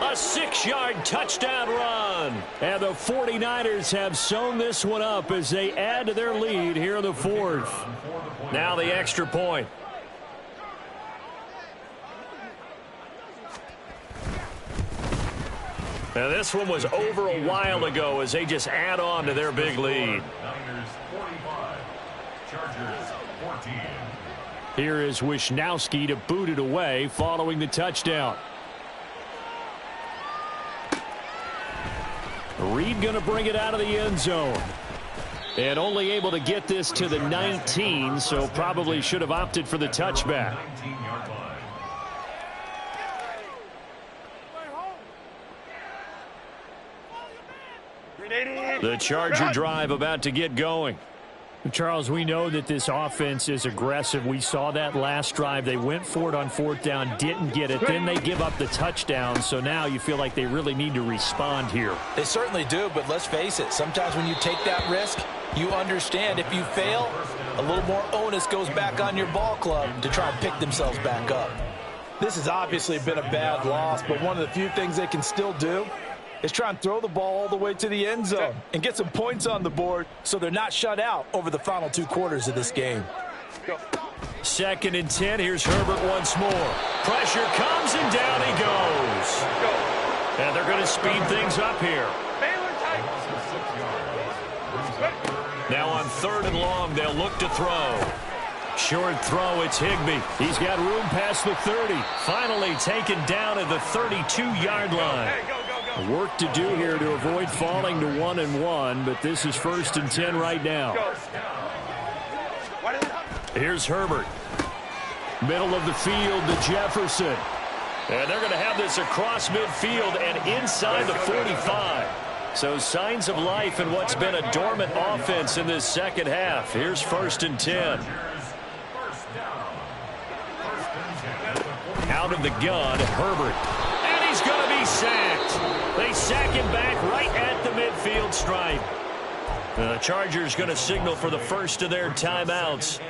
A 6-yard touchdown run. And the 49ers have sewn this one up as they add to their lead here in the fourth. Now the extra point. Now this one was over a while ago as they just add on to their big lead. Niners 45, Chargers 14. Here is Wisnowski to boot it away following the touchdown. Reed going to bring it out of the end zone. And only able to get this to the 19, so probably should have opted for the touchback. 19-yard line. The Charger drive about to get going. Charles, we know that this offense is aggressive. We saw that last drive. They went for it on fourth down, didn't get it. Then they give up the touchdown. So now you feel like they really need to respond here. They certainly do, but let's face it. Sometimes when you take that risk, you understand if you fail, a little more onus goes back on your ball club to try and pick themselves back up. This has obviously been a bad loss, but one of the few things they can still do is try and throw the ball all the way to the end zone and get some points on the board so they're not shut out over the final 2 quarters of this game. Go. 2nd and 10. Here's Herbert once more. Pressure comes and down he goes. Go. And they're going to speed things up here. Baylor Tigers. Now on 3rd and long, they'll look to throw. Short throw, it's Higbee. He's got room past the 30. Finally taken down at the 32-yard line. Hey, go, go, go. Work to do here to avoid falling to 1-1, but this is 1st and 10 right now. Go. Here's Herbert. Middle of the field to Jefferson. And they're going to have this across midfield and inside the 45. So signs of life in what's been a dormant offense in this second half. Here's 1st and 10. Out of the gun, Herbert. And he's going to be sacked. They sack him back right at the midfield stripe. The Chargers going to signal for the first of their timeouts.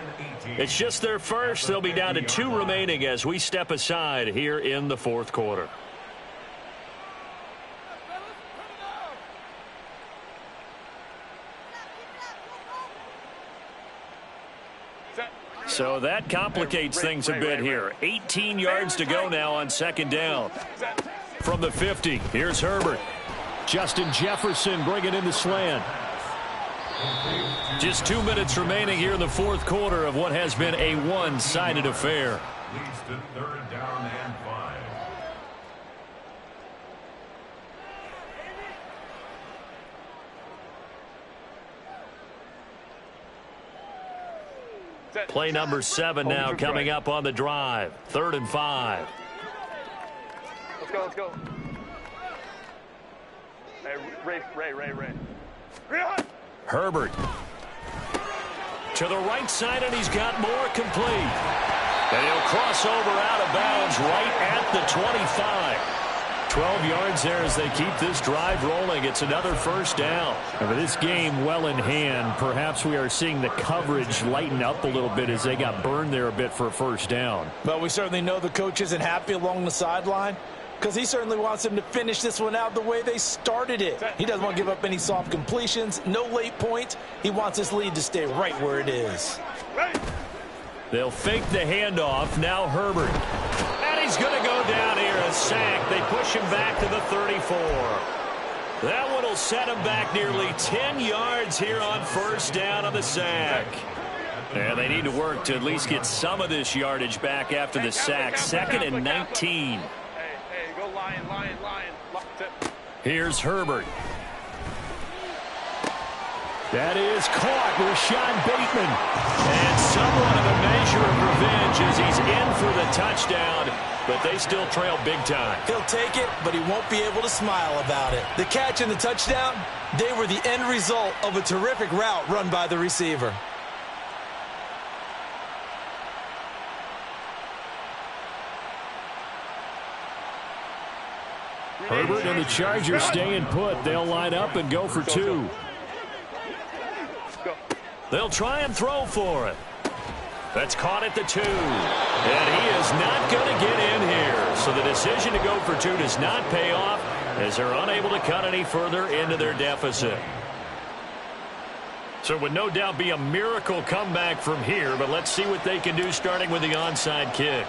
It's just their first. They'll be down to 2 remaining as we step aside here in the 4th quarter. So that complicates things a bit here. 18 yards to go now on 2nd down. From the 50, here's Herbert. Justin Jefferson bringing in the slant. Just 2 minutes remaining here in the 4th quarter of what has been a one-sided affair. Leads to 3rd down and 5. Play number 7 now coming up on the drive. 3rd and 5. Let's go, let's go. Hey, Ray. Herbert. To the right side, and he's got more complete. And he'll cross over out of bounds right at the 25. 12 yards there as they keep this drive rolling. It's another 1st down. And with this game well in hand, perhaps we are seeing the coverage lighten up a little bit as they got burned there a bit for a 1st down. But we certainly know the coach isn't happy along the sideline because he certainly wants them to finish this one out the way they started it. He doesn't want to give up any soft completions, no late points. He wants this lead to stay right where it is. They'll fake the handoff. Now Herbert. And he's going to go down here, a sack. They push him back to the 34. That one will set him back nearly 10 yards here on 1st down on the sack. And they need to work to at least get some of this yardage back after the sack. 2nd and 19. Hey, go lion. Here's Herbert. That is caught. Rashad Bateman. And somewhat of a measure of revenge as he's in for the touchdown, but they still trail big time. He'll take it, but he won't be able to smile about it. The catch and the touchdown, they were the end result of a terrific route run by the receiver. Herbert and the Chargers staying put. They'll line up and go for 2. They'll try and throw for it. That's caught at the 2. And he is not going to get in here. So the decision to go for 2 does not pay off as they're unable to cut any further into their deficit. So it would no doubt be a miracle comeback from here, but let's see what they can do starting with the onside kick.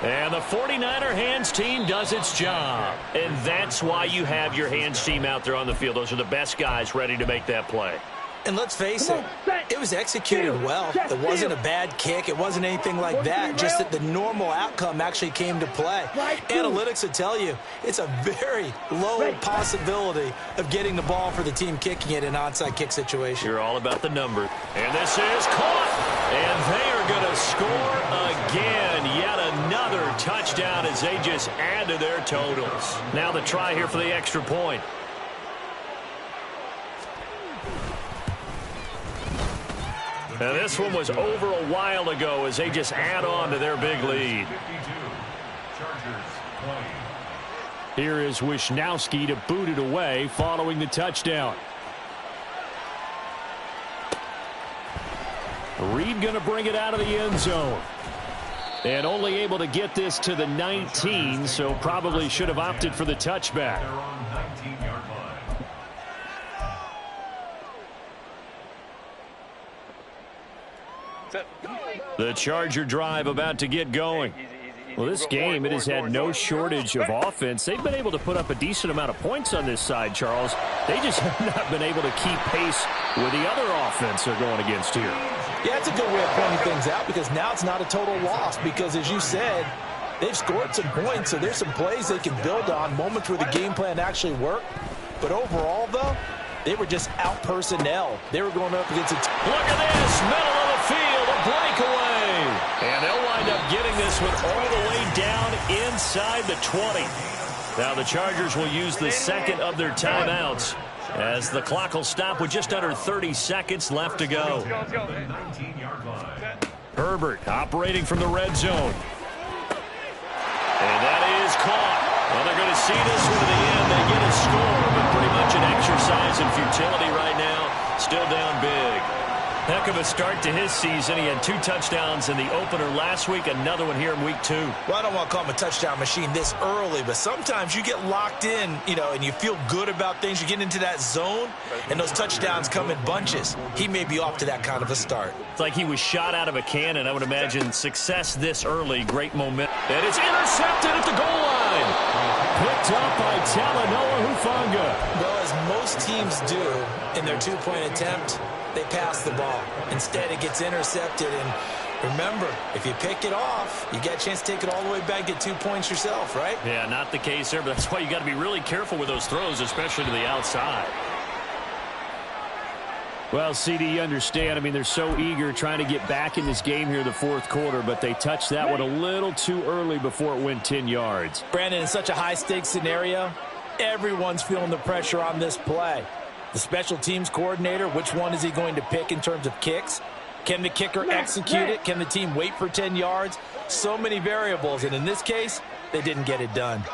And the 49er hands team does its job. And that's why you have your hands team out there on the field. Those are the best guys ready to make that play. And let's face it, it was executed well. It wasn't a bad kick. It wasn't anything like that. Just that the normal outcome actually came to play. Analytics will tell you it's a very low possibility of getting the ball for the team kicking it in an onside kick situation. You're all about the number. And this is caught. And they are going to score again. Yet another touchdown as they just add to their totals. Now the try here for the extra point. And this one was over a while ago as they just add on to their big lead. 52. Chargers 20. Here is Wisnowski to boot it away following the touchdown. Reed going to bring it out of the end zone. And only able to get this to the 19, so probably should have opted for the touchback. They're on 19-yard line. The Charger drive about to get going. Well, this game, it has had no shortage of offense. They've been able to put up a decent amount of points on this side, Charles. They just have not been able to keep pace with the other offense they're going against here. Yeah, it's a good way of pointing things out because now it's not a total loss because, as you said, they've scored some points, so there's some plays they can build on, moments where the game plan actually worked. But overall, though, they were just out-personnel. They were going up against a... Look at this, middle of the field, a breakaway. And they'll wind up getting this one all the way down inside the 20. Now the Chargers will use the second of their timeouts as the clock will stop with just under 30 seconds left to go. 19-yard line. Herbert operating from the red zone. And that is caught. Well, they're going to see this one to the end. They get a score, but pretty much an exercise in futility right now. Still down big. Heck of a start to his season. He had 2 touchdowns in the opener last week, another one here in week 2. Well, I don't want to call him a touchdown machine this early, but sometimes you get locked in, and you feel good about things. You get into that zone, and those touchdowns come in bunches. He may be off to that kind of a start. It's like he was shot out of a cannon. I would imagine success this early, great momentum. And it's intercepted at the goal line. Picked up by Talanoa Hufanga. Well, as most teams do in their 2-point attempt, they pass the ball. Instead, it gets intercepted. And remember, if you pick it off, you get a chance to take it all the way back, get 2 points yourself, right? Yeah, not the case there, but that's why you got to be really careful with those throws, especially to the outside. Well, CD, you understand. I mean, they're so eager trying to get back in this game here in the fourth quarter, but they touched that one a little too early before it went 10 yards. Brandon, in such a high-stakes scenario, everyone's feeling the pressure on this play. The special teams coordinator, which one is he going to pick in terms of kicks? Can the kicker execute it? Can the team wait for 10 yards? So many variables, and in this case, they didn't get it done.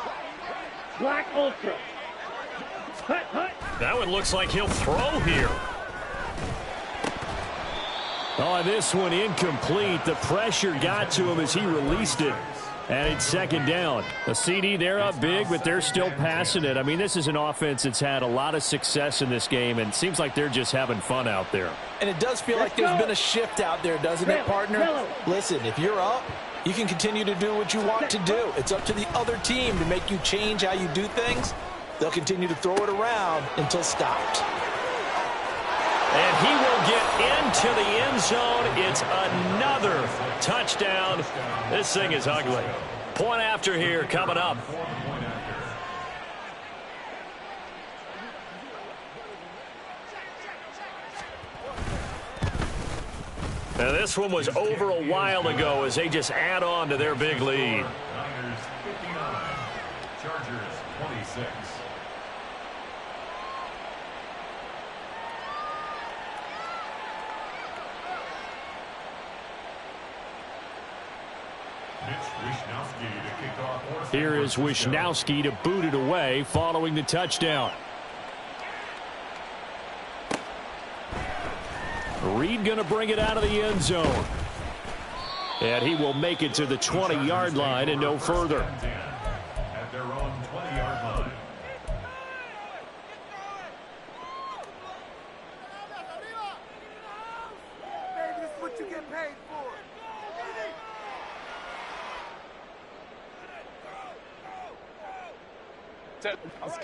Black Ultra. Hut, hut. That one looks like he'll throw here. Oh, this one incomplete. The pressure got to him as he released it. And it's second down. The CD, they're up big, but they're still passing it. I mean, this is an offense that's had a lot of success in this game, and it seems like they're just having fun out there. And it does feel like there's been a shift out there, doesn't it, partner? Listen, if you're up, you can continue to do what you want to do. It's up to the other team to make you change how you do things. They'll continue to throw it around until stopped. And he will get into the end zone. It's another touchdown. This thing is ugly. Point after here coming up. Now this one was over a while ago as they just add on to their big lead. Niners 59. Chargers 26. Here is Wisnowski to boot it away following the touchdown. Reed going to bring it out of the end zone. And he will make it to the 20-yard line and no further. At their own 20-yard line. Baby, this is what you get paid for.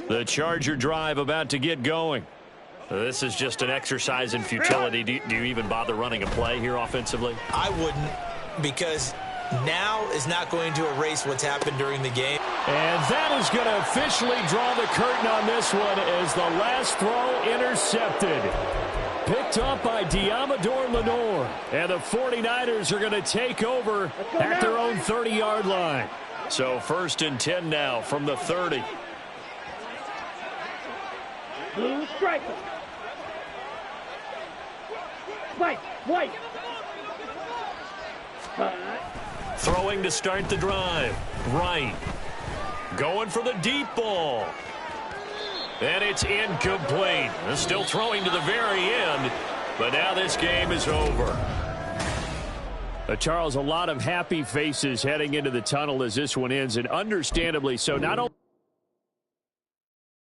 The Charger drive about to get going. This is just an exercise in futility. Do you even bother running a play here offensively? I wouldn't, because now is not going to erase what's happened during the game. And that is going to officially draw the curtain on this one as the last throw intercepted. Picked up by Diamador Lenore. And the 49ers are going to take over at their own 30-yard line. So 1st and 10 now from the 30. Blue striker. White. Throwing to start the drive. Right. Going for the deep ball. And it's incomplete. Still throwing to the very end. But now this game is over. Charles, a lot of happy faces heading into the tunnel as this one ends. And understandably so. Not only